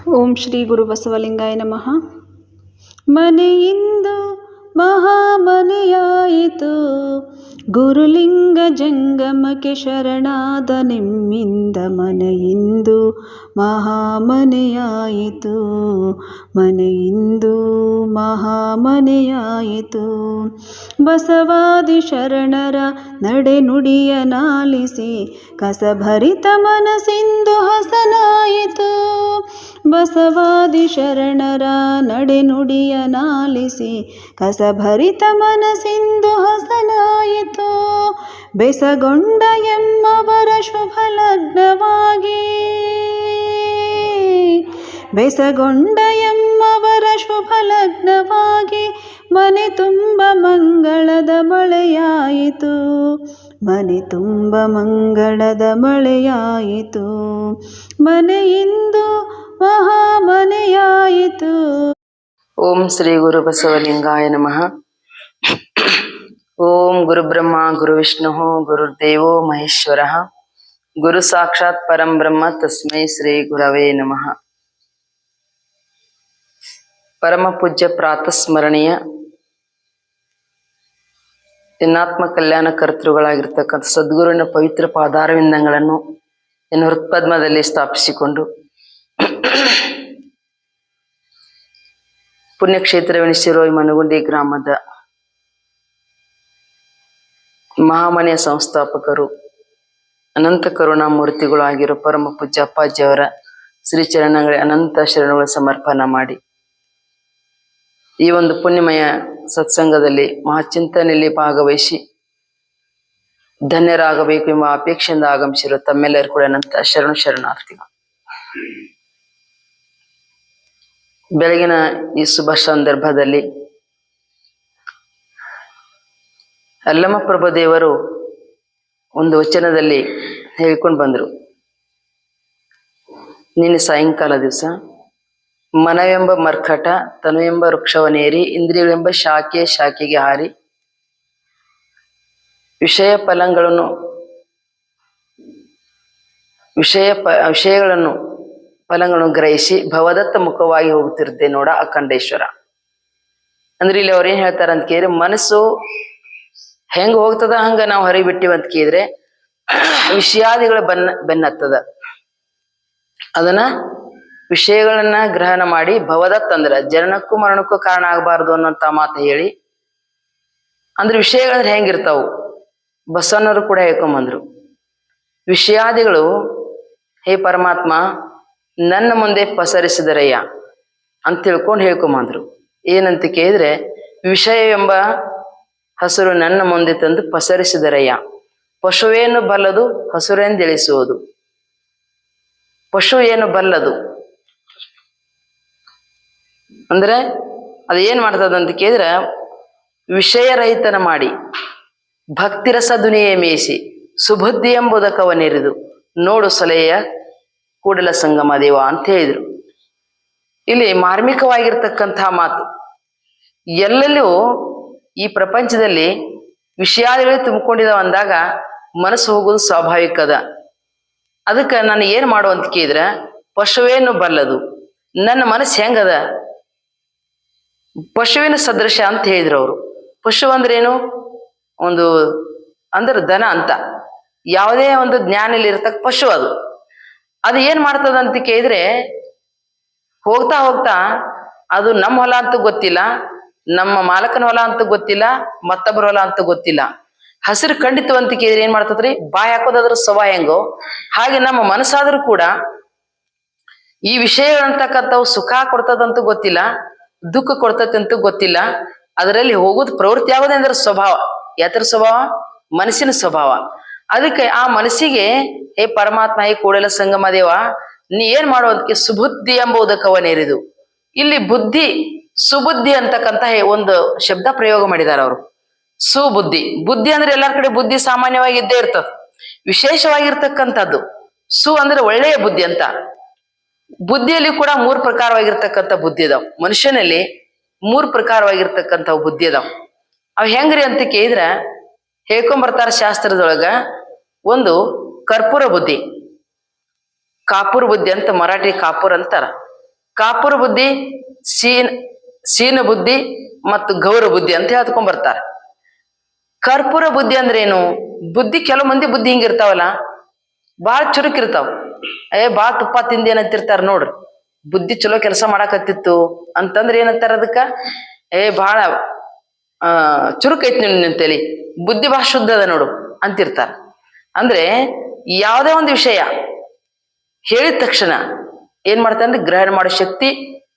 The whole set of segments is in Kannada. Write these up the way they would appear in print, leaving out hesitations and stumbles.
ಓಂ ಶ್ರೀ ಗುರು ಬಸವಲಿಂಗಾಯ ನಮಃ. ಮನೆಯಿಂದು ಮಹಾಮನೆಯಾಯಿತು, ಗುರುಲಿಂಗ ಜಂಗಮಕ್ಕೆ ಶರಣಾದ ನಿಮ್ಮಿಂದ ಮನೆಯಿಂದು ಮಹಾಮನೆಯಾಯಿತು, ಮನೆಯಿಂದು ಮಹಾಮನೆಯಾಯಿತು. ಬಸವಾದಿ ಶರಣರ ನಡೆನುಡಿಯ ನಾಲಿಸಿ ಕಸಭರಿತ ಮನಸ್ಸಿಂದು ಹಸನಾಯಿತು. ಬಸವಾದಿ ಶರಣರ ನಡೆನುಡಿಯ ನಾಲಿಸಿ ಕಸಭರಿತ ಮನಸ್ಸಿಂದು ಹಸನಾಯಿತು. ಬೆಸಗೊಂಡ ಎಮ್ಮವರ ಶುಭ ಲಗ್ನವಾಗಿ, ಬೆಸಗೊಂಡ ಎಮ್ಮವರ ಶುಭ ಲಗ್ನವಾಗಿ, ಮನೆ ತುಂಬ ಮಂಗಳದ ಮಳೆಯಾಯಿತು, ಮನೆ ತುಂಬ ಮಂಗಳದ ಮಳೆಯಾಯಿತು. ಮನೆಯಿಂದು ಮಹಾಮನೆಯಾಯಿತು. ಓಂ ಶ್ರೀ ಗುರು ಬಸವಲಿಂಗಾಯ ನಮಃ. ಓಂ ಗುರು ಬ್ರಹ್ಮ ಗುರು ವಿಷ್ಣು ಗುರುರ್ದೇವೋ ಮಹೇಶ್ವರ, ಗುರು ಸಾಕ್ಷಾತ್ ಪರಂ ಬ್ರಹ್ಮ ತಸ್ಮೈ ಶ್ರೀ ಗುರವೇ ನಮಃ. ಪರಮ ಪೂಜ್ಯ ಪ್ರಾತಸ್ಮರಣೀಯ ಎನ್ನಾತ್ಮ ಕಲ್ಯಾಣ ಕರ್ತೃಗಳಾಗಿರ್ತಕ್ಕಂಥ ಸದ್ಗುರುವಿನ ಪವಿತ್ರ ಪಾದಾರವಿಂದಗಳನ್ನು ಎನ್ನ ಹೃತ್ಪದ್ಮದಲ್ಲಿ ಸ್ಥಾಪಿಸಿಕೊಂಡು ಪುಣ್ಯಕ್ಷೇತ್ರವೆನಿಸಿರೋ ಈ ಮನಗುಂಡಿ ಗ್ರಾಮದ ಮಹಾಮನೆಯ ಸಂಸ್ಥಾಪಕರು ಅನಂತ ಕರುಣಾಮೂರ್ತಿಗಳು ಆಗಿರೋ ಪರಮ ಪೂಜ್ಯ ಅಪ್ಪಾಜಿಯವರ ಶ್ರೀಚರಣಗಳ ಅನಂತ ಶರಣಗಳ ಸಮರ್ಪಣೆ ಮಾಡಿ ಈ ಒಂದು ಪುಣ್ಯಮಯ ಸತ್ಸಂಗದಲ್ಲಿ ಮಹಾಚಿಂತನೆಯಲ್ಲಿ ಭಾಗವಹಿಸಿ ಧನ್ಯರಾಗಬೇಕು ಎಂಬ ಅಪೇಕ್ಷೆಯಿಂದ ಆಗಮಿಸಿರೋ ತಮ್ಮೆಲ್ಲರೂ ಕೂಡ ಅನಂತ ಶರಣಾರ್ಥಿಗಳು. ಬೆಳಗಿನ ಈ ಶುಭ ಸಂದರ್ಭದಲ್ಲಿ ಅಲ್ಲಮ ಪ್ರಭುದೇವರು ಒಂದು ವಚನದಲ್ಲಿ ಹೇಳಿಕೊಂಡು ಬಂದರು. ನಿನ್ನೆ ಸಾಯಂಕಾಲ ದಿವಸ ಮನವೆಂಬ ಮರ್ಕಟ ತನುವೆಂಬ ವೃಕ್ಷವನೇರಿ ಇಂದ್ರಿಯಗಳೆಂಬ ಶಾಖೆಗೆ ಹಾರಿ ವಿಷಯಗಳನ್ನು ಫಲಗಳನ್ನು ಗ್ರಹಿಸಿ ಭವದತ್ತ ಮುಖವಾಗಿ ಹೋಗುತ್ತಿರುತ್ತೆ ನೋಡ ಅಖಂಡೇಶ್ವರ. ಅಂದ್ರೆ ಇಲ್ಲಿ ಅವ್ರು ಏನ್ ಹೇಳ್ತಾರ ಅಂತ ಕೇಳಿದ್ರೆ, ಮನಸ್ಸು ಹೆಂಗ್ ಹೋಗ್ತದ ಹಂಗ ನಾವು ಹರಿಬಿಟ್ಟಿವಿ ಅಂತ ಕೇಳಿದ್ರೆ ವಿಷಯಾದಿಗಳ ಬೆನ್ನತ್ತದ. ಅದನ್ನ ವಿಷಯಗಳನ್ನ ಗ್ರಹಣ ಮಾಡಿ ಭವದತ್ತ ಅಂದ್ರ ಜನನಕ್ಕೂ ಮರಣಕ್ಕೂ ಕಾರಣ ಆಗಬಾರ್ದು ಅನ್ನೋಂತ ಮಾತು ಹೇಳಿ, ಅಂದ್ರೆ ವಿಷಯಗಳಂದ್ರೆ ಹೆಂಗಿರ್ತಾವು ಬಸವಣ್ಣವರು ಕೂಡ ಹೇಳ್ಕೊಂಬಂದ್ರು. ವಿಷಯಾದಿಗಳು ಹೇ ಪರಮಾತ್ಮ ನನ್ನ ಮುಂದೆ ಪಸರಿಸಿದರಯ್ಯ ಅಂತ ತಿಳ್ಕೊಂಡು ಹೇಳ್ಕೊಂಬಂದ್ರು. ಏನಂತ ಕೇಳಿದ್ರೆ, ವಿಷಯವೆಂಬ ಹಸುರು ನನ್ನ ಮುಂದೆ ತಂದು ಪಸರಿಸಿದರಯ್ಯ. ಪಶುವೇನು ಬಲ್ಲದು ಹಸುರೆಂದೆಳಿಸುವುದು. ಪಶು ಏನು ಬಲ್ಲದು ಅಂದ್ರೆ ಅದು ಏನ್ ಮಾಡ್ತದಂತ ಕೇಳಿದ್ರೆ, ವಿಷಯರಹಿತನ ಮಾಡಿ ಭಕ್ತಿರಸ ದುನಿಯೇ ಮೇಯಿಸಿ ಸುಬುದ್ಧಿ ಎಂಬುದಕವನೆರಿದು ನೋಡು ಸಲಹೆಯ ಕೂಡಲ ಸಂಗಮ ದೇವ ಅಂತ ಹೇಳಿದ್ರು. ಇಲ್ಲಿ ಮಾರ್ಮಿಕವಾಗಿರ್ತಕ್ಕಂತಹ ಮಾತು. ಎಲ್ಲೆಲ್ಲೂ ಈ ಪ್ರಪಂಚದಲ್ಲಿ ವಿಷಯಾದಿಗಳೇ ತುಂಬಿಕೊಂಡಿದಾವ ಅಂದಾಗ ಮನಸ್ಸು ಹೋಗೋದು ಸ್ವಾಭಾವಿಕದ. ಅದಕ್ಕೆ ನಾನು ಏನ್ ಮಾಡುವಂತ ಕೇಳಿದ್ರೆ, ಪಶುವೇನು ಬಲ್ಲದು, ನನ್ನ ಮನಸ್ಸು ಹೆಂಗದ ಪಶುವಿನ ಸದೃಶ ಅಂತ ಹೇಳಿದ್ರು ಅವರು. ಪಶು ಅಂದ್ರೇನು, ಒಂದು ಅಂದ್ರೆ ದನ ಅಂತ, ಯಾವುದೇ ಒಂದು ಜ್ಞಾನಲ್ಲಿ ಇರತಕ್ಕ ಪಶು ಅದು ಏನ್ ಮಾಡ್ತದ ಅಂತ ಕೇಳಿದ್ರೆ, ಹೋಗ್ತಾ ಹೋಗ್ತಾ ಅದು ನಮ್ಮ ಹೊಲ ಅಂತ ಗೊತ್ತಿಲ್ಲ, ನಮ್ಮ ಮಾಲಕನ ಹೊಲ ಅಂತ ಗೊತ್ತಿಲ್ಲ, ಮತ್ತೊಬ್ಬರ ಹೊಲ ಅಂತ ಗೊತ್ತಿಲ್ಲ. ಹಸಿರು ಖಂಡಿತು ಅಂತ ಕೇಳಿದ್ರೆ ಏನ್ ಮಾಡ್ತದ್ರಿ, ಬಾಯಿ ಹಾಕೋದಾದ್ರ ಸ್ವಭಾವ ಹೆಂಗೋ ಹಾಗೆ ನಮ್ಮ ಮನಸ್ಸಾದ್ರೂ ಕೂಡ ಈ ವಿಷಯಗಳಂತಕ್ಕಂಥವು ಸುಖ ಕೊಡ್ತದಂತೂ ಗೊತ್ತಿಲ್ಲ, ದುಃಖ ಕೊಡ್ತದಂತೂ ಗೊತ್ತಿಲ್ಲ. ಅದರಲ್ಲಿ ಹೋಗುದು ಪ್ರವೃತ್ತಿ ಯಾವುದೇ ಅಂದ್ರೆ ಸ್ವಭಾವ. ಯಾತರ ಸ್ವಭಾವ? ಮನಸ್ಸಿನ ಸ್ವಭಾವ. ಅದಕ್ಕೆ ಆ ಮನಸ್ಸಿಗೆ ಹೇ ಪರಮಾತ್ಮ, ಹೇ ಕೂಡಲ ಸಂಗಮ ದೇವ, ನೀ ಏನ್ ಮಾಡೋದಕ್ಕೆ ಸುಬುದ್ಧಿ ಎಂಬುದಕ್ಕವನೇರಿದು. ಇಲ್ಲಿ ಬುದ್ಧಿ ಸುಬುದ್ಧಿ ಅಂತಕ್ಕಂತ ಒಂದು ಶಬ್ದ ಪ್ರಯೋಗ ಮಾಡಿದಾರ ಅವರು. ಸುಬುದ್ಧಿ, ಬುದ್ಧಿ ಅಂದ್ರೆ ಎಲ್ಲರ ಕಡೆ ಬುದ್ಧಿ ಸಾಮಾನ್ಯವಾಗಿ ಇದ್ದೇ ಇರ್ತದ, ವಿಶೇಷವಾಗಿರ್ತಕ್ಕಂಥದ್ದು. ಅಂದ್ರೆ ಒಳ್ಳೆಯ ಬುದ್ಧಿ ಅಂತ. ಬುದ್ಧಿಯಲ್ಲಿ ಕೂಡ 3 ಪ್ರಕಾರವಾಗಿರ್ತಕ್ಕಂಥ ಬುದ್ಧಿ ಅದಾವ. ಮನುಷ್ಯನಲ್ಲಿ 3 ಪ್ರಕಾರವಾಗಿರ್ತಕ್ಕಂಥ ಬುದ್ಧಿ ಅದಾವ. ಅವ್ ಹೆಂಗ್ರಿ ಅಂತ ಕೇಳಿದ್ರ ಹೇಳ್ಕೊಂಬರ್ತಾರ ಶಾಸ್ತ್ರದೊಳಗ. ಒಂದು ಕರ್ಪೂರ ಬುದ್ಧಿ, ಕಾಪೂರ್ ಬುದ್ಧಿ ಅಂತ, ಮರಾಠಿ ಕಾಪೂರ್ ಅಂತಾರ. ಕಾಪುರ ಬುದ್ಧಿ, ಸೀನ ಬುದ್ಧಿ ಮತ್ತು ಗೌರ ಬುದ್ಧಿ ಅಂತ ಹೇಳ್ಕೊಂಡ್ ಬರ್ತಾರೆ. ಕರ್ಪೂರ ಬುದ್ಧಿ ಅಂದ್ರೆ ಏನು? ಬುದ್ಧಿ ಕೆಲವು ಮಂದಿ ಬುದ್ಧಿ ಹಿಂಗಿರ್ತಾವಲ್ಲ, ಬಾಳ ಚುರುಕಿರ್ತಾವ. ಬಾಳ ತುಪ್ಪ ತಿಂದೇನಂತಿರ್ತಾರ ನೋಡ್ರಿ, ಬುದ್ಧಿ ಚಲೋ ಕೆಲಸ ಮಾಡಾಕತ್ತಿತ್ತು ಅಂತಂದ್ರೆ ಏನಂತಾರ ಅದಕ್ಕ, ಬಾಳ ಚುರುಕೈತಿ ನಿನ್ ತಲಿ, ಬುದ್ಧಿ ಬಹಳ ಶುದ್ಧ ಅದ ನೋಡು ಅಂತಿರ್ತಾರ. ಅಂದ್ರೆ ಯಾವುದೇ ಒಂದು ವಿಷಯ ಹೇಳಿದ ತಕ್ಷಣ ಏನ್ ಮಾಡ್ತಾರೆ ಅಂದ್ರೆ ಗ್ರಹಣ ಮಾಡೋ ಶಕ್ತಿ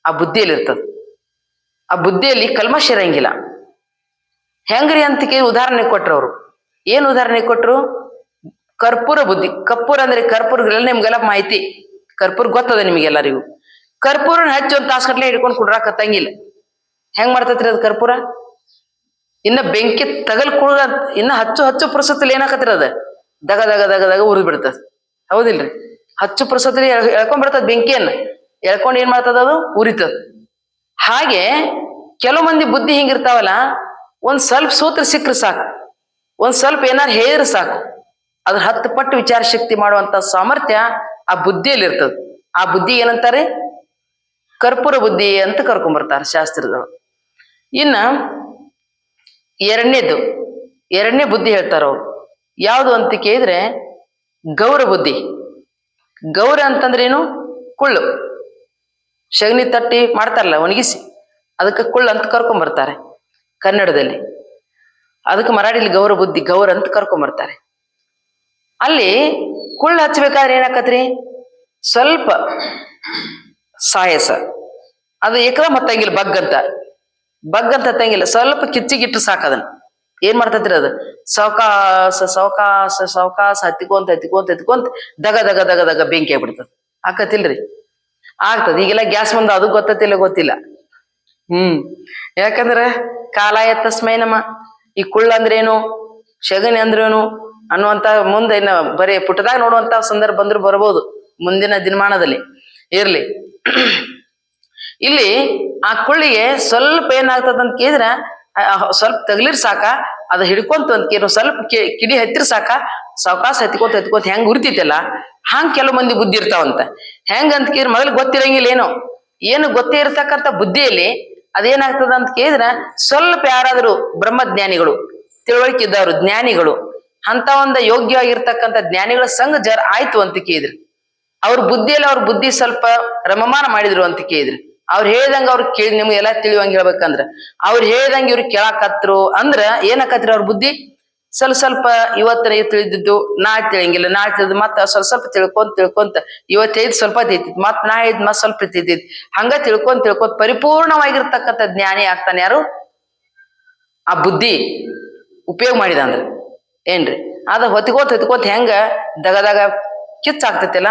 ಆ ಬುದ್ಧಿಯಲ್ಲಿ ಇರ್ತದ. ಆ ಬುದ್ಧಿಯಲ್ಲಿ ಕಲ್ಮಶ ಇರಂಗಿಲ್ಲ. ಹೆಂಗ್ರಿ ಅಂತ ಉದಾಹರಣೆ ಕೊಟ್ರು ಅವ್ರು. ಏನ್ ಉದಾಹರಣೆ ಕೊಟ್ರು? ಕರ್ಪೂರ ಬುದ್ಧಿ. ಕರ್ಪೂರ ಅಂದ್ರೆ ಕರ್ಪೂರಗಳೆಲ್ಲ ನಿಮ್ಗೆಲ್ಲ ಮಾಹಿತಿ, ಕರ್ಪೂರ ಗೊತ್ತದ ನಿಮ್ಗೆಲ್ಲರಿಗೂ. ಕರ್ಪೂರನ ಹಚ್ಚಿ ಒಂದು ತಾಸ್ಗಟ್ಲೆ ಹಿಡ್ಕೊಂಡು ಕುಡ್ರಾಕತ್ತಂಗಿಲ್ಲ. ಹೆಂಗ್ ಮಾಡ್ತೈತ್ರಿ ಅದು ಕರ್ಪೂರ? ಇನ್ನ ಬೆಂಕಿ ತಗಲ್ ಕುಡ್ದ ಇನ್ನ ಹಚ್ಚು ಪುರುಸತ್ತಲ್ಲಿ ಏನಾಕತ್ರಿ ಅದ ದಗ ದಗ ದಗ ದಗ ಉರಿದ್ ಬಿಡ್ತದ, ಹೌದಿಲ್ರಿ? ಹಚ್ಚು ಪುರುಸತ್ತಲ್ಲಿ ಎಳ್ಕೊಂಡ್ ಬಿಡ್ತದ ಬೆಂಕಿಯನ್ನ, ಎಳ್ಕೊಂಡ್ ಏನ್ ಮಾಡ್ತದ ಅದು ಉರಿತದ. ಹಾಗೆ ಕೆಲವು ಮಂದಿ ಬುದ್ಧಿ ಹಿಂಗಿರ್ತಾವಲ್ಲ, ಒಂದ್ ಸ್ವಲ್ಪ ಸೂತ್ರ ಸಿಕ್ಕ್ರೆ ಸಾಕು, ಒಂದ್ ಸ್ವಲ್ಪ ಏನಾರು ಹೇಳಿದ್ರೆ ಸಾಕು, ಅದ್ರ 10 ಪಟ್ಟು ವಿಚಾರ ಶಕ್ತಿ ಮಾಡುವಂತ ಸಾಮರ್ಥ್ಯ ಆ ಬುದ್ಧಿಯಲ್ಲಿ ಇರ್ತದ. ಆ ಬುದ್ಧಿ ಏನಂತಾರೆ? ಕರ್ಪೂರ ಬುದ್ಧಿ ಅಂತ ಕರ್ಕೊಂಡ್ಬರ್ತಾರೆ ಶಾಸ್ತ್ರದವರು. ಇನ್ನ ಎರಡನೇ ಬುದ್ಧಿ ಹೇಳ್ತಾರ ಅವ್ರು. ಯಾವುದು ಅಂತ ಕೇಳಿದ್ರೆ ಗೌರ ಬುದ್ಧಿ. ಗೌರ ಅಂತಂದ್ರೇನು? ಕುಳ್ಳು. ಶಗನಿ ತಟ್ಟಿ ಮಾಡ್ತಾರಲ್ಲ ಒಣಗಿಸಿ, ಅದಕ್ಕೆ ಕುಳ್ಳು ಅಂತ ಕರ್ಕೊಂಡ್ಬರ್ತಾರೆ ಕನ್ನಡದಲ್ಲಿ. ಅದಕ್ಕೆ ಮರಾಠಿಲಿ ಗೌರ ಬುದ್ಧಿ, ಗೌರ ಅಂತ ಕರ್ಕೊಂಡ್ಬರ್ತಾರೆ. ಅಲ್ಲಿ ಕುಳ್ಳು ಹಚ್ಬೇಕಾದ್ರೆ ಏನಾಕತ್ರಿ? ಸ್ವಲ್ಪ ಸಾಯಸ, ಅದು ಏಕದಮ್ ಹತ್ತಂಗಿಲ್ಲ, ಬಗ್ ಅಂತ ಹತ್ತಂಗಿಲ್ಲ, ಸ್ವಲ್ಪ ಕಿಚ್ಚಿಗಿಟ್ಟು ಸಾಕದನ್ನ. ಏನ್ ಮಾಡ್ತತ್ರಿ ಅದು? ಸಾವಕಾಶ ಹತ್ತಿಕೊಂತ ದಗ ದಗ ದಗ ದಗ ಬೆಂಕಿ ಆಗ್ಬಿಡ್ತದ. ಆಕತಿಲ್ರಿ? ಆಗ್ತದ. ಈಗೆಲ್ಲ ಗ್ಯಾಸ್ ಬಂದ, ಅದು ಗೊತ್ತಿಲ್ಲ. ಯಾಕಂದ್ರೆ ಕಾಲಾಯ ತಸ್ಮೈ ನಮ. ಈ ಕುಳ್ಳ ಅಂದ್ರೇನು, ಶಗನಿ ಅಂದ್ರೇನು ಅನ್ನುವಂತ ಮುಂದೆ ಇನ್ನ ಬರೀ ಪುಟದಾಗ ನೋಡುವಂತ ಸಂದರ್ಭ ಬಂದ್ರು ಬರ್ಬೋದು ಮುಂದಿನ ದಿನಮಾನದಲ್ಲಿ. ಇರ್ಲಿ, ಇಲ್ಲಿ ಆ ಕುಳ್ಳಿಗೆ ಸ್ವಲ್ಪ ಏನಾಗ್ತದಂತ ಕೇಳಿದ್ರ, ಸ್ವಲ್ಪ ತಗಲಿರ್ ಸಾಕ, ಅದು ಹಿಡ್ಕೊಂತ ಅಂತ ಕೇಳಿ ಸ್ವಲ್ಪ ಕಿಡಿ ಹತ್ತಿರ ಸಾಕ, ಸಾವಕಾಶ ಹತ್ಕೋತ ಹೆಂಗ್ ಉರಿತೈತಲ್ಲ ಹಂಗ್ ಕೆಲವು ಮಂದಿ ಬುದ್ಧಿ ಇರ್ತಾವಂತ. ಹೆಂಗಂತ ಕೇಳಿ ಮೊದಲು ಗೊತ್ತಿರಂಗಿಲ್ಲ, ಏನು ಗೊತ್ತೇ ಇರ್ತಕ್ಕಂಥ ಬುದ್ಧಿಯಲ್ಲಿ ಅದೇನಾಗ್ತದ ಅಂತ ಕೇಳಿದ್ರ, ಸ್ವಲ್ಪ ಯಾರಾದ್ರು ಬ್ರಹ್ಮಜ್ಞಾನಿಗಳು, ತಿಳುವಳಿಕೆ ಇದ್ದವರು, ಜ್ಞಾನಿಗಳು, ಅಂತ ಒಂದು ಯೋಗ್ಯವಾಗಿರ್ತಕ್ಕಂಥ ಜ್ಞಾನಿಗಳ ಸಂಘ ಆಯ್ತು ಅಂತ ಕೇಳಿದ್ರಿ. ಅವ್ರ ಬುದ್ಧಿಯಲ್ಲಿ ಅವ್ರ ಬುದ್ಧಿ ಸ್ವಲ್ಪ ರಮಮಾನ ಮಾಡಿದ್ರು ಅಂತ ಕೇಳಿದ್ರಿ. ಅವ್ರು ಹೇಳ್ದಂಗ ಅವ್ರು ಕೇಳಿ, ನಿಮ್ಗೆ ಎಲ್ಲ ತಿಳಿಯುವಂಗ ಹೇಳ್ಬೇಕಂದ್ರ ಅವ್ರು ಹೇಳ್ದಂಗ ಇವ್ರು ಕೇಳಾಕತ್ರು ಅಂದ್ರ ಏನಕತ್ರಿ? ಅವ್ರ ಬುದ್ಧಿ ಸ್ವಲ್ಪ ಇವತ್ತಿನ ತಿಳಿದಿದ್ದು ನಾಳೆ ತಿಳಿಯಂಗಿಲ್ಲ, ನಾಳೆ ತಿಳಿದ್ ಮತ್ತ ಸ್ವಲ್ಪ ತಿಳ್ಕೊಂತ ಇವತ್ತು ಹೇಳಿದ್ ಸ್ವಲ್ಪ ತಿಳ್ತಿತ್ತು, ಮತ್ ನಾ ಹೇಳಿದ್ ಮತ್ ಸ್ವಲ್ಪ ತಿಳ್ತಿತ್ತು. ಹಂಗ ತಿಳ್ಕೊಂತ ಪರಿಪೂರ್ಣವಾಗಿರ್ತಕ್ಕಂಥ ಜ್ಞಾನಿ ಆಗ್ತಾನೆ ಯಾರು? ಆ ಬುದ್ಧಿ ಉಪಯೋಗ ಮಾಡಿದ ಅಂದ್ರ ಏನ್ರಿ? ಅದ ಹೊತ್ಕೋತ ಹೆಂಗ ದಗದಾಗ ಕಿಚ್ಚಾಗ್ತೈತಿಲ್ಲ,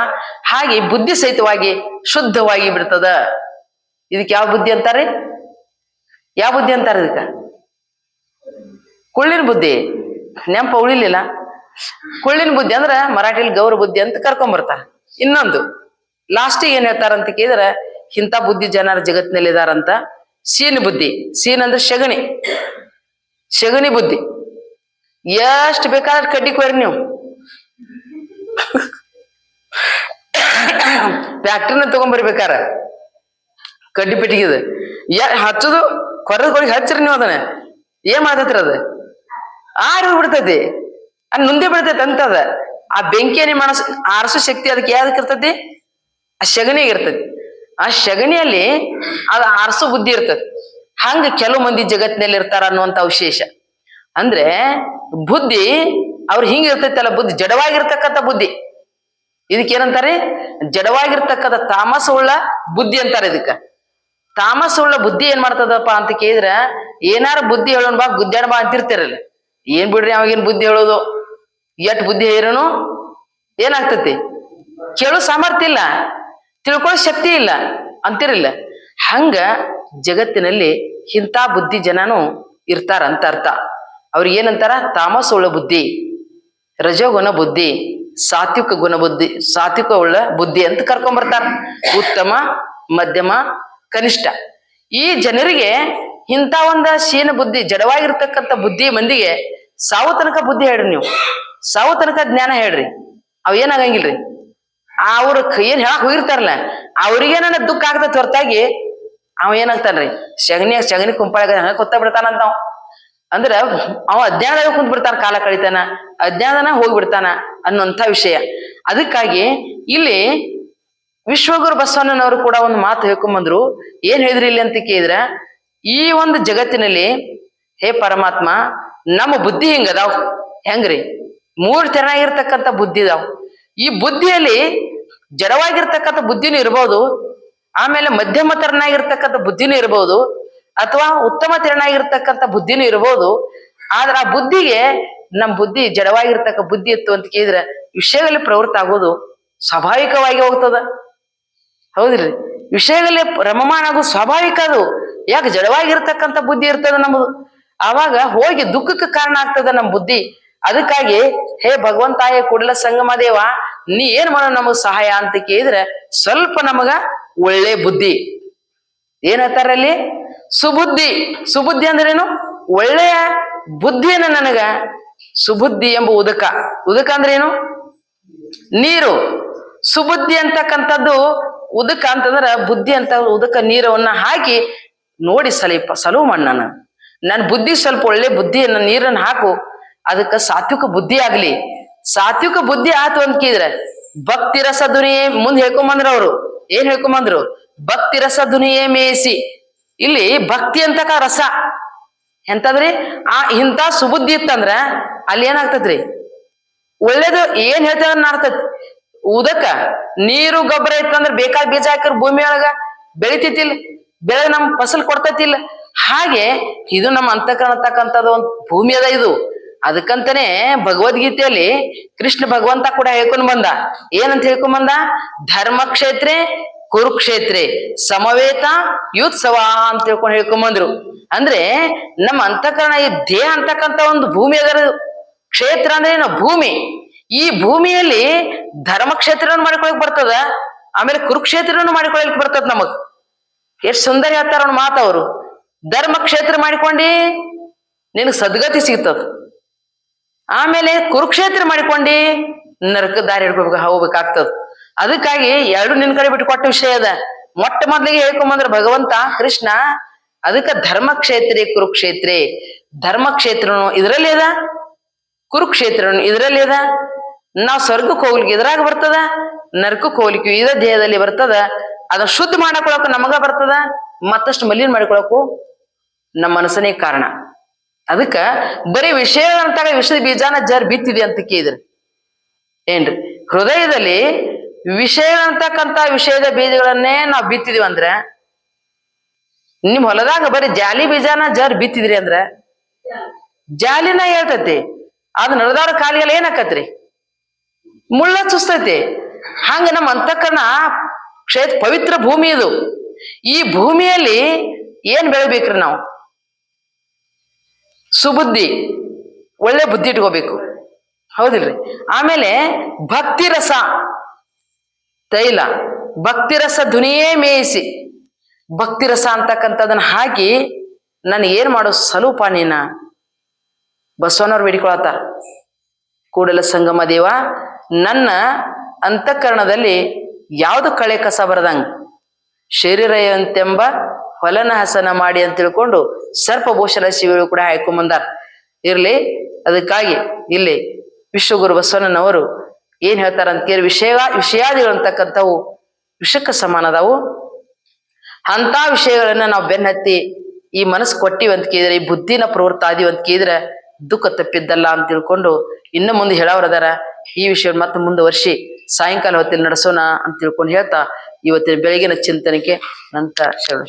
ಹಾಗೆ ಬುದ್ಧಿ ಸಹಿತವಾಗಿ ಶುದ್ಧವಾಗಿ ಬಿಡ್ತದ. ಇದಕ್ಕೆ ಯಾವ ಬುದ್ಧಿ ಅಂತಾರೆ? ಇದಕ್ಕ ಕುಳ್ಳಿನ ಬುದ್ಧಿ. ನೆಂಪ ಉಳಿಲಿಲ್ಲ. ಕುಳ್ಳಿನ ಬುದ್ಧಿ ಅಂದ್ರ ಮರಾಠಿಲಿ ಗೌರ ಬುದ್ಧಿ ಅಂತ ಕರ್ಕೊಂಡ್ಬರ್ತಾರ. ಇನ್ನೊಂದು ಲಾಸ್ಟಿಗೆ ಏನ್ ಹೇಳ್ತಾರಂತ ಕೇಳಿದ್ರ, ಇಂಥ ಬುದ್ಧಿ ಜನರ ಜಗತ್ತಿನಲ್ಲಿ ಇದಾರಂತ. ಸೀನ್ ಬುದ್ಧಿ. ಸೀನ್ ಅಂದ್ರೆ ಶಗನಿ ಬುದ್ಧಿ. ಎಷ್ಟು ಬೇಕಾದ್ರೆ ಕಡ್ಡಿ ಕೊಯ್ರಿ ನೀವು, ಫ್ಯಾಕ್ಟ್ರಿನ ತಗೊಂಡ್ಬರ್ಬೇಕಾರ ಕಡ್ಡಿ ಪೆಟ್ಟಿಗೆ ಹಚ್ಚೋದು ಕೊರದ್ಕೊಳಗೆ ಹಚ್ಚ್ರಿ ನೀವು. ಅದನ್ನ ಏನ್ ಮಾಡ್ತೈತ್ರಿ? ಅದು ಬಿಡ್ತೈತಿ, ಅದ್ ಮುಂದೆ ಬಿಡ್ತೈತಿ ಅಂತದ. ಆ ಬೆಂಕಿಯನ್ನೇ ಆರಿಸೋ ಶಕ್ತಿ ಅದಕ್ಕೆ ಯಾವ್ದಕ್ಕೆ ಇರ್ತೈತಿ? ಆ ಶಗನಿಗೆ ಇರ್ತೈತಿ. ಆ ಶಗಣಿಯಲ್ಲಿ ಅದು ಆರಿಸೋ ಬುದ್ಧಿ ಇರ್ತೈತಿ. ಹಂಗ ಕೆಲವು ಮಂದಿ ಜಗತ್ತಿನಲ್ಲಿ ಇರ್ತಾರ ಅನ್ನುವಂತ ವಿಶೇಷ. ಅಂದ್ರೆ ಬುದ್ಧಿ ಅವ್ರು ಹಿಂಗಿರ್ತೈತಲ್ಲ, ಬುದ್ಧಿ ಜಡವಾಗಿರ್ತಕ್ಕಂಥ ಬುದ್ಧಿ. ಇದಕ್ಕೇನಂತಾರೆ? ಜಡವಾಗಿರ್ತಕ್ಕಂಥ ತಾಮಸ ಉಳ್ಳ ಬುದ್ಧಿ ಅಂತಾರೆ ಇದಕ್ಕ. ತಾಮಸ ಉಳ್ಳ ಬುದ್ಧಿ ಏನ್ ಮಾಡ್ತದಪ್ಪ ಅಂತ ಕೇಳಿದ್ರ, ಏನಾರ ಬುದ್ಧಿ ಹೇಳೋಣ ಬಾ, ಗುದ್ದಾಡ ಬಾ ಅಂತಿರ್ತಿರಲ್ಲ. ಏನ್ ಬಿಡ್ರಿ ಅವಾಗೇನ್ ಬುದ್ಧಿ ಹೇಳೋದು, ಎಟ್ ಬುದ್ಧಿ ಹೇರೋನು ಏನಾಗ್ತತಿ? ಕೇಳೋ ಸಾಮರ್ಥ್ಯ ಇಲ್ಲ, ತಿಳ್ಕೊಳ್ಳೋ ಶಕ್ತಿ ಇಲ್ಲ ಅಂತಿರಲ್ಲ. ಹಂಗ ಜಗತ್ತಿನಲ್ಲಿ ಇಂಥ ಬುದ್ಧಿ ಜನನು ಇರ್ತಾರ ಅಂತ ಅರ್ಥ. ಅವ್ರಿಗೆ ಏನಂತಾರ? ತಾಮಸ ಉಳ್ಳ ಬುದ್ಧಿ, ರಜೋಗುಣ ಬುದ್ಧಿ, ಸಾತ್ವಿಕ ಉಳ್ಳ ಬುದ್ಧಿ ಅಂತ ಕರ್ಕೊಂಡ್ಬರ್ತಾರ. ಉತ್ತಮ, ಮಧ್ಯಮ, ಕನಿಷ್ಠ. ಈ ಜನರಿಗೆ ಇಂಥ ಒಂದ ಶೀನ ಬುದ್ಧಿ, ಜಡವಾಗಿರ್ತಕ್ಕಂಥ ಬುದ್ಧಿ ಮಂದಿಗೆ ಸಾವು ತನಕ ಬುದ್ಧಿ ಹೇಳ್ರಿ ನೀವು, ಸಾವು ತನಕ ಜ್ಞಾನ ಹೇಳ್ರಿ, ಅವ್ ಏನಾಗಂಗಿಲ್ರಿ. ಅವ್ರ ಏನ್ ಹೇಳಕ್ ಹೋಗಿರ್ತಾರಲ್ಲ ಅವ್ರಿಗೆ ನನ್ನ ದುಃಖ ಆಗ್ತೈತಿ ಹೊರತಾಗಿ ಅವ ಏನಾಗ್ತಾನ್ರಿ ಸಗಣಿ ಕುಂಪಾಳ ಹಂಗ ಕೊತ್ತ ಬಿಡ್ತಾನಂತ ಅವ. ಅಂದ್ರ ಅವ ಅಜ್ಞಾನದಾಗ ಕುಂತ್ ಬಿಡ್ತಾನ, ಕಾಲ ಕಳಿತಾನ, ಅಜ್ಞಾನನ ಹೋಗ್ಬಿಡ್ತಾನ ಅನ್ನುವಂಥ ವಿಷಯ. ಅದಕ್ಕಾಗಿ ಇಲ್ಲಿ ವಿಶ್ವಗುರು ಬಸವಣ್ಣನವರು ಕೂಡ ಒಂದು ಮಾತು ಹೇಳ್ಕೊಂಬಂದ್ರು. ಏನ್ ಹೇಳಿದ್ರಿ ಇಲ್ಲಿ ಅಂತ ಕೇಳಿದ್ರ, ಈ ಒಂದು ಜಗತ್ತಿನಲ್ಲಿ ಹೇ ಪರಮಾತ್ಮ ನಮ್ಮ ಬುದ್ಧಿ ಹಿಂಗದಾವ್. ಹೆಂಗ್ರಿ? 3 ತೆರನಾಗಿರ್ತಕ್ಕಂಥ ಬುದ್ಧಿ ಇದಾವ್. ಈ ಬುದ್ಧಿಯಲ್ಲಿ ಜಡವಾಗಿರ್ತಕ್ಕಂಥ ಬುದ್ಧಿನೂ ಇರ್ಬೋದು, ಆಮೇಲೆ ಮಧ್ಯಮ ತೆರನಾಗಿರ್ತಕ್ಕಂಥ ಬುದ್ಧಿನೂ ಇರ್ಬೋದು, ಅಥವಾ ಉತ್ತಮ ತೆರನಾಗಿರ್ತಕ್ಕಂಥ ಬುದ್ಧಿನೂ ಇರ್ಬೋದು. ಆದ್ರೆ ಆ ಬುದ್ಧಿಗೆ ನಮ್ಮ ಬುದ್ಧಿ ಜಡವಾಗಿರ್ತಕ್ಕ ಬುದ್ಧಿ ಇತ್ತು ಅಂತ ಕೇಳಿದ್ರೆ ವಿಷಯಗಳಲ್ಲಿ ಪ್ರವೃತ್ತ ಆಗೋದು ಸ್ವಾಭಾವಿಕವಾಗಿ ಹೋಗ್ತದ. ಹೌದಿಲ್ರಿ? ವಿಷಯಗಳಲ್ಲಿ ರಮಮಾನ ಆಗೋದು ಸ್ವಾಭಾವಿಕ. ಅದು ಯಾಕೆ? ಜಡವಾಗಿರ್ತಕ್ಕಂಥ ಬುದ್ಧಿ ಇರ್ತದ ನಮ್ಮದು. ಆವಾಗ ಹೋಗಿ ದುಃಖಕ್ಕೆ ಕಾರಣ ಆಗ್ತದ ನಮ್ಮ ಬುದ್ಧಿ. ಅದಕ್ಕಾಗಿ ಹೇ ಭಗವಂತಾಯ ಕೂಡಲ ಸಂಗಮ ದೇವ, ನೀ ಏನ್ ಮಾಡೋ ನಮಗ್ ಸಹಾಯ ಅಂತ ಕೇಳಿದ್ರೆ ಸ್ವಲ್ಪ ನಮಗ ಒಳ್ಳೆ ಬುದ್ಧಿ. ಏನ್ ಹೇಳ್ತಾರಲ್ಲಿ? ಸುಬುದ್ಧಿ. ಸುಬುದ್ಧಿ ಅಂದ್ರೇನು? ಒಳ್ಳೆಯ ಬುದ್ಧಿಯನ್ನ ನನಗ. ಸುಬುದ್ಧಿ ಎಂಬ ಉದಕ. ಉದಕ ಅಂದ್ರೇನು? ನೀರು. ಸುಬುದ್ಧಿ ಅಂತಕ್ಕಂಥದ್ದು ಉದಕ ಅಂತಂದ್ರ ಬುದ್ಧಿ ಅಂತ ಉದಕ ನೀರವನ್ನ ಹಾಕಿ ನೋಡಿ ಸಲವು ಮಣ್ಣನ ನನ್ನ ಬುದ್ಧಿ ಸ್ವಲ್ಪ ಒಳ್ಳೆ ಬುದ್ಧಿಯನ್ನ ನೀರನ್ನ ಹಾಕು, ಅದಕ್ಕ ಸಾತ್ವಿಕ ಬುದ್ಧಿ ಆಗ್ಲಿ. ಸಾತ್ವಿಕ ಬುದ್ಧಿ ಆತು ಅಂತ ಕೇಳಿದ್ರೆ ಭಕ್ತಿ ರಸ ದುನಿಯೇ ಮುಂದೆ ಹೇಳ್ಕೊಂಬಂದ್ರ ಅವ್ರು. ಏನ್ ಹೇಳ್ಕೊಂಬಂದ್ರು? ಭಕ್ತಿ ರಸ ದುನಿಯೇ ಮೇಯಿಸಿ. ಇಲ್ಲಿ ಭಕ್ತಿ ಅಂತಕ ರಸ ಎಂತದ್ರಿ? ಇಂಥ ಸುಬುದ್ಧಿ ಇತ್ತಂದ್ರ ಅಲ್ಲಿ ಏನಾಗ್ತದ್ರಿ? ಒಳ್ಳೇದು ಏನ್ ಹೇಳ್ತೇವ ಆಗ್ತೈತಿ. ಉದಕ ನೀರು ಗೊಬ್ಬರ ಇತ್ತಂದ್ರ ಬೇಕಾದ ಬೀಜ ಹಾಕಿರ್ ಭೂಮಿ ಒಳಗ ಬೆಳಿತೈತಿಲ್, ಬೆಳೆ ನಮ್ ಫಸಲ್ ಕೊಡ್ತೈತಿಲ್ಲ. ಹಾಗೆ ಇದು ನಮ್ಮ ಅಂತಃಕರಣ ಅಂತಕ್ಕಂಥದ್ದು ಒಂದು ಭೂಮಿ ಅದ ಇದು. ಅದಕ್ಕಂತಾನೆ ಭಗವದ್ಗೀತೆಯಲ್ಲಿ ಕೃಷ್ಣ ಭಗವಂತ ಕೂಡ ಹೇಳ್ಕೊಂಡ್ ಬಂದ. ಏನಂತ ಹೇಳ್ಕೊಂಡ್ ಬಂದ? ಧರ್ಮ ಕ್ಷೇತ್ರೆ ಕುರುಕ್ಷೇತ್ರೆ ಸಮವೇತ ಯುತ್ಸವ ಅಂತ ಹೇಳ್ಕೊಂಡ್ ಬಂದ್ರು. ಅಂದ್ರೆ ನಮ್ಮ ಅಂತಃಕರಣ ಈ ದೇಹ ಅಂತಕ್ಕಂಥ ಒಂದು ಭೂಮಿ ಅದರ. ಕ್ಷೇತ್ರ ಅಂದ್ರೆ ಏನು? ಭೂಮಿ. ಈ ಭೂಮಿಯಲ್ಲಿ ಧರ್ಮ ಕ್ಷೇತ್ರವನ್ನು ಮಾಡ್ಕೊಳಕ್ ಬರ್ತದ, ಆಮೇಲೆ ಕುರುಕ್ಷೇತ್ರವನ್ನು ಮಾಡ್ಕೊಳಕ್ ಬರ್ತದ. ನಮಗ್ ಎಷ್ಟ್ ಸುಂದರ ಹೇಳ್ತಾರ ಅವ್ನ ಮಾತವ್ರು. ಧರ್ಮ ಕ್ಷೇತ್ರ ಮಾಡಿಕೊಂಡಿ ನಿನಗ್ ಸದ್ಗತಿ ಸಿಗ್ತದ, ಆಮೇಲೆ ಕುರುಕ್ಷೇತ್ರ ಮಾಡಿಕೊಂಡಿ ನರಕ ದಾರಿ ಹೋಗ್ಬೇಕಾಗ್ತದ. ಅದಕ್ಕಾಗಿ ಎರಡು ನಿನ್ ಕಡೆ ಬಿಟ್ಟು ಕೊಟ್ಟ ವಿಷಯ ಅದ. ಮೊಟ್ಟ ಮೊದ್ಲಿಗೆ ಹೇಳ್ಕೊಂಬಂದ್ರ ಭಗವಂತ ಕೃಷ್ಣ. ಅದಕ್ಕ ಧರ್ಮ ಕ್ಷೇತ್ರೇ ಕುರುಕ್ಷೇತ್ರೇ. ಧರ್ಮ ಕ್ಷೇತ್ರನು ಇದರಲ್ಲಿ ಅದ, ಕುರುಕ್ಷೇತ್ರನು ಇದರಲ್ಲಿ ಅದ. ನಾವ್ ಸ್ವರ್ಗಕ್ಕೆ ಹೋಗ್ಲಿಕ್ಕೆ ಇದ್ರಾಗ ಬರ್ತದ, ನರಕಕ್ಕೆ ಹೋಗ್ಲಿಕ್ಕೆ ಇದ ದೇಹದಲ್ಲಿ ಬರ್ತದ. ಅದನ್ನ ಶುದ್ಧ ಮಾಡ್ಕೊಳಕು ನಮಗ ಬರ್ತದ, ಮತ್ತಷ್ಟು ಮಲಿನ ಮಾಡ್ಕೊಳಕು ನಮ್ಮ ಮನಸ್ಸನೇ ಕಾರಣ. ಅದಕ್ಕ ಬರೀ ವಿಷಯಗಳಂತಾಗ ವಿಷದ ಬೀಜಾನ ಜರ್ ಬಿತ್ತಿದೆ ಅಂತ ಕೇಳಿದ್ರಿ ಏನ್ರಿ? ಹೃದಯದಲ್ಲಿ ವಿಷಯಗಳಂತಕ್ಕಂತ ವಿಷಯದ ಬೀಜಗಳನ್ನೇ ನಾವ್ ಬಿತ್ತಿದೀವಿ ಅಂದ್ರ, ನಿಮ್ ಹೊಲದಾಗ ಬರೀ ಜಾಲಿ ಬೀಜಾನ ಜರ್ ಬಿತ್ತಿದ್ರಿ ಅಂದ್ರ ಜಾಲಿನ ಹೇಳ್ತತಿ. ಅದ್ ನಡೆದಾರ ಕಾಲಿಗೆಲ್ಲ ಏನಾಕತ್ರಿ? ಮುಳ್ಳ ಚುಸ್ತೈತಿ. ಹಂಗ ನಮ್ಮ ಅಂತಃಕರಣ ಕ್ಷೇತ್ರ ಪವಿತ್ರ ಭೂಮಿ ಇದು. ಈ ಭೂಮಿಯಲ್ಲಿ ಏನ್ ಬೆಳಿಬೇಕ್ರಿ ನಾವು? ಸುಬುದ್ಧಿ, ಒಳ್ಳೆ ಬುದ್ಧಿ ಇಟ್ಕೋಬೇಕು. ಹೌದಿಲ್ರಿ? ಆಮೇಲೆ ಭಕ್ತಿ ರಸ ತೈಲ, ಭಕ್ತಿ ರಸ ದುನಿಯೇ ಮೇಯಿಸಿ. ಭಕ್ತಿ ರಸ ಅಂತಕ್ಕಂಥದನ್ನ ಹಾಕಿ ನನ್ ಏನ್ ಮಾಡೋ ಸಲೂಪ ನೀನ. ಬಸವನವ್ರು ಬೇಡಿಕೊಳತ್ತಾರ, ಕೂಡಲ ಸಂಗಮ ದೇವ ನನ್ನ ಅಂತಃಕರಣದಲ್ಲಿ ಯಾವ್ದು ಕಳೆ ಕಸ ಬರದಂಗ ಶರೀರಯಂತೆಂಬ ಹೊಲನ ಹಸನ ಮಾಡಿ ಅಂತ ತಿಳ್ಕೊಂಡು ಸರ್ಪಭೂಷಣ ಶಿವರು ಕೂಡ ಹಾಯ್ಕೊಂಬಂದಾರ. ಇರ್ಲಿ, ಅದಕ್ಕಾಗಿ ಇಲ್ಲಿ ವಿಶ್ವಗುರು ಬಸವಣ್ಣನವರು ಏನ್ ಹೇಳ್ತಾರ ಅಂತ ಕೇಳಿ, ವಿಷಯಾದಿಗಳು ಅಂತಕ್ಕಂಥವು ವಿಷಕ್ಕೆ ಸಮಾನ ಅದಾವು. ಅಂತ ವಿಷಯಗಳನ್ನ ನಾವು ಬೆನ್ನತ್ತಿ ಈ ಮನಸ್ಸು ಕೊಟ್ಟಿವಿ ಅಂತ ಕೇಳಿದ್ರೆ, ಈ ಬುದ್ಧಿನ ಪ್ರವೃತ್ತ ಆದಿವಿ ಅಂತ ಕೇಳಿದ್ರೆ ದುಃಖ ತಪ್ಪಿದ್ದಲ್ಲ ಅಂತ ತಿಳ್ಕೊಂಡು ಇನ್ನು ಮುಂದೆ ಹೇಳೋರದಾರ. ಈ ವಿಷಯ ಮತ್ತೆ ಮುಂದುವರ್ಷಿ ಸಾಯಂಕಾಲ ಹೊತ್ತಿನಲ್ಲಿ ನಡೆಸೋಣ ಅಂತ ತಿಳ್ಕೊಂಡು ಹೇಳ್ತಾ ಇವತ್ತಿನ ಬೆಳಗಿನ ಚಿಂತನೆಗೆ ನಂತರ ಶರಣ.